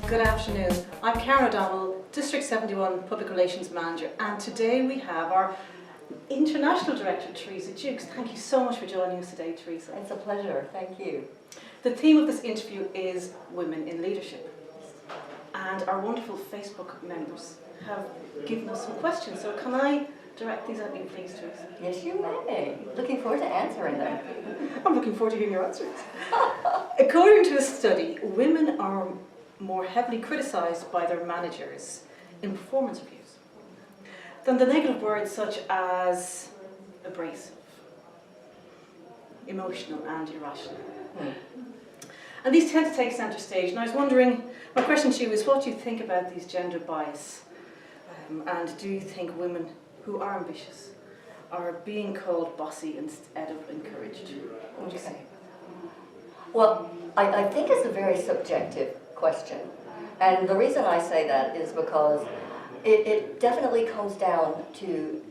Good afternoon. I'm Karen O'Donnell, District 71 Public Relations Manager, and today we have our International Director, Teresa Dukes. Thank you so much for joining us today, Teresa. It's a pleasure, thank you. The theme of this interview is Women in Leadership, and our wonderful Facebook members have given us some questions. So can I direct these at you, please, Teresa? Yes, you may. Looking forward to answering them. I'm looking forward to hearing your answers. According to a study, women are more heavily criticised by their managers in performance reviews than the negative words such as abrasive, emotional and irrational. And these tend to take centre stage. And I was wondering, my question to you is, what do you think about these gender bias? And do you think women who are ambitious are being called bossy instead of encouraged? What would you say? Well, I think it's a very subjective question. And the reason I say that is because it definitely comes down to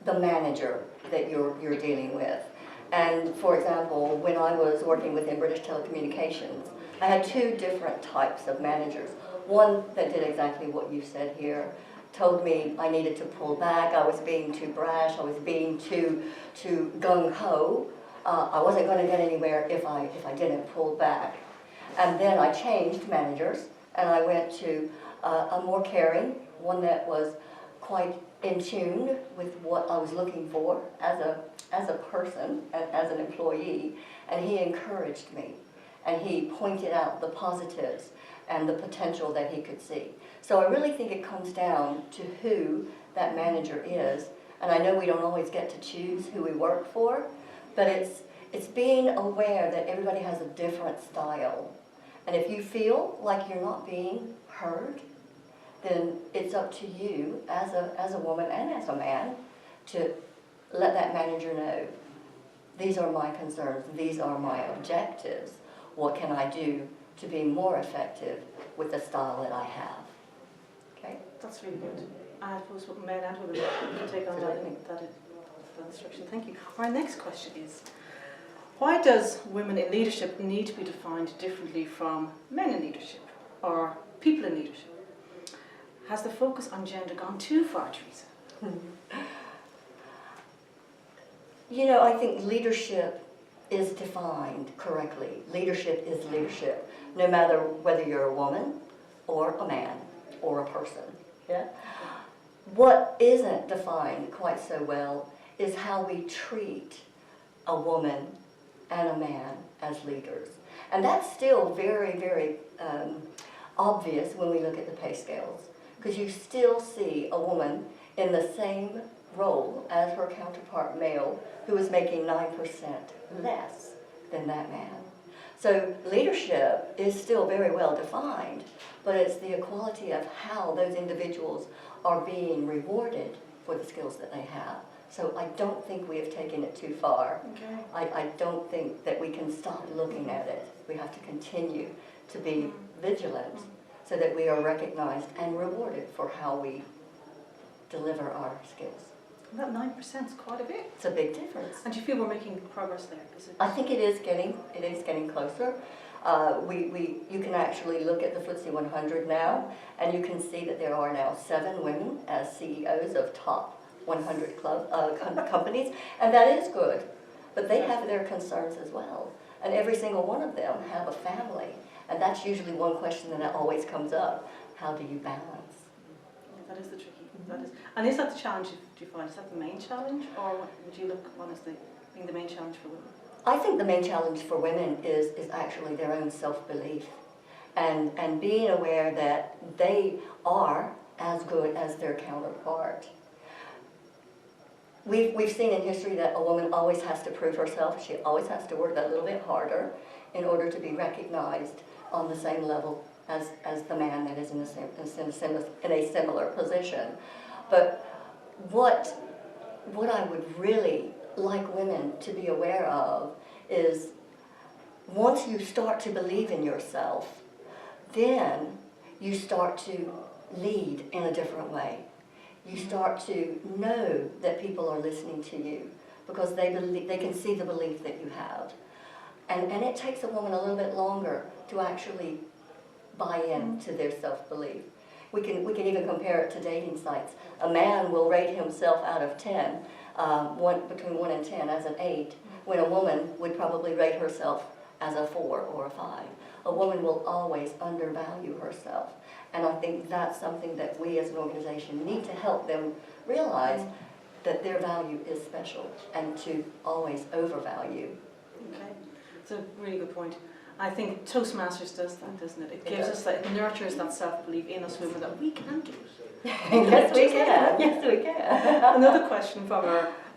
the manager that you're dealing with. And for example, when I was working within British Telecommunications, I had two different types of managers. One that did exactly what you said here, told me I needed to pull back, I was being too brash, I was being too gung-ho. I wasn't going to get anywhere if I didn't pull back. And then I changed managers, and I went to a more caring, one that was quite in tune with what I was looking for as a person, as an employee, and he encouraged me, and he pointed out the positives and the potential that he could see. So I really think it comes down to who that manager is, and I know we don't always get to choose who we work for, but it's being aware that everybody has a different style. And if you feel like you're not being heard, then it's up to you as a woman and as a man to let that manager know, these are my concerns, these are my objectives, what can I do to be more effective with the style that I have? Okay? That's really good. I suppose what men and women can take on that instruction. Thank you. Our next question is, why does women in leadership need to be defined differently from men in leadership or people in leadership? Has the focus on gender gone too far, Teresa? You know, I think leadership is defined correctly. Leadership is leadership, no matter whether you're a woman or a man or a person. Yeah? What isn't defined quite so well is how we treat a woman and a man as leaders. And that's still very, very obvious when we look at the pay scales, because you still see a woman in the same role as her counterpart male who is making 9% less than that man. So leadership is still very well defined, but it's the equality of how those individuals are being rewarded for the skills that they have. So I don't think we have taken it too far. Okay. I don't think that we can stop looking at it. We have to continue to be vigilant so that we are recognized and rewarded for how we deliver our skills. That 9% is quite a bit. It's a big difference. And do you feel we're making progress there? I think it is getting closer. You can actually look at the FTSE 100 now, and you can see that there are now 7 women as CEOs of top 100 companies, and that is good. But they have their concerns as well, and every single one of them have a family, and that's usually one question that always comes up: how do you balance? Yeah, that is the tricky. That is, and is that the challenge? Do you find is that the main challenge, or would you look upon as being the main challenge for women? I think the main challenge for women is actually their own self-belief, and being aware that they are as good as their counterpart. We've seen in history that a woman always has to prove herself. She always has to work that little bit harder in order to be recognized on the same level as the man that is in a similar position. But what I would really like women to be aware of is, once you start to believe in yourself, then you start to lead in a different way. You start to know that people are listening to you because they can see the belief that you have. And it takes a woman a little bit longer to actually buy in to their self-belief. We can even compare it to dating sites. A man will rate himself out of 10, between 1 and 10 as an 8, when a woman would probably rate herself as a 4 or a 5. A woman will always undervalue herself. And I think that's something that we as an organization need to help them realize, that their value is special, and to always overvalue. Okay, it's a really good point. I think Toastmasters does that, doesn't it? It gives does. us that, it nurtures that self-belief in us women that we can do it. Yes, we can. Yes, we can. Another question from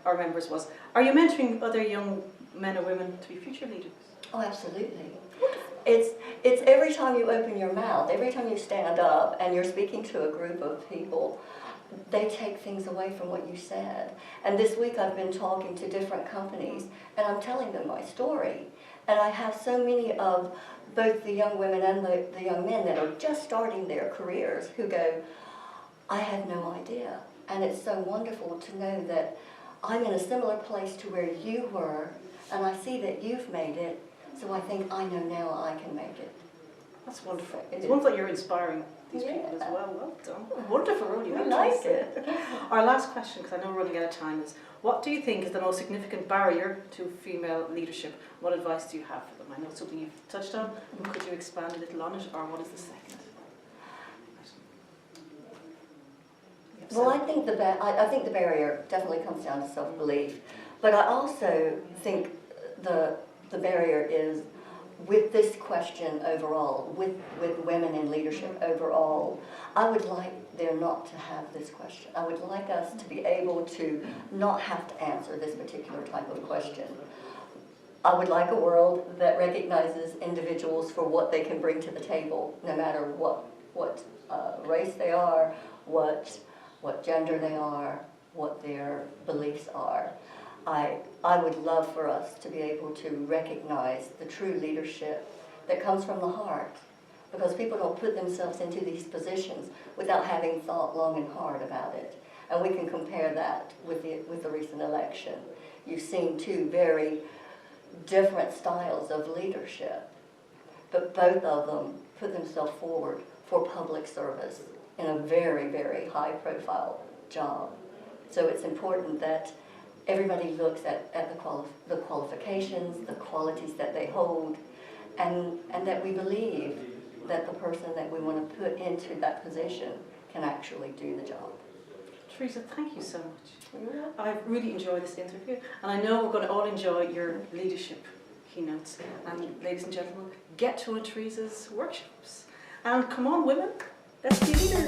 our members was, are you mentoring other young men or women to be future leaders? Oh, absolutely. It's every time you open your mouth, every time you stand up and you're speaking to a group of people, they take things away from what you said. And this week I've been talking to different companies, and I'm telling them my story. And I have so many of both the young women and the young men that are just starting their careers who go, I had no idea. And it's so wonderful to know that I'm in a similar place to where you were, and I see that you've made it, so I think I know now I can make it. That's wonderful. It's wonderful that you're inspiring these people as well. Well done. Wonderful role you have. I like it. Our last question, because I know we're running out of time, is what do you think is the most significant barrier to female leadership? What advice do you have for them? I know it's something you've touched on, but could you expand a little on it, or what is the second? Well, I think the barrier definitely comes down to self-belief, but I also think the barrier is with this question overall, with women in leadership overall. I would like there not to have this question. I would like us to be able to not have to answer this particular type of question. I would like a world that recognizes individuals for what they can bring to the table, no matter what race they are, what gender they are, what their beliefs are. I would love for us to be able to recognize the true leadership that comes from the heart, because people don't put themselves into these positions without having thought long and hard about it. And we can compare that with the recent election. You've seen two very different styles of leadership, but both of them put themselves forward for public service in a very, very high-profile job. So it's important that everybody looks at the qualifications, the qualities that they hold, and that we believe that the person that we want to put into that position can actually do the job. Teresa, thank you so much. I've really enjoyed this interview, and I know we're going to all enjoy your leadership keynotes. And ladies and gentlemen, get to one of Teresa's workshops. And come on, women, let's be leaders.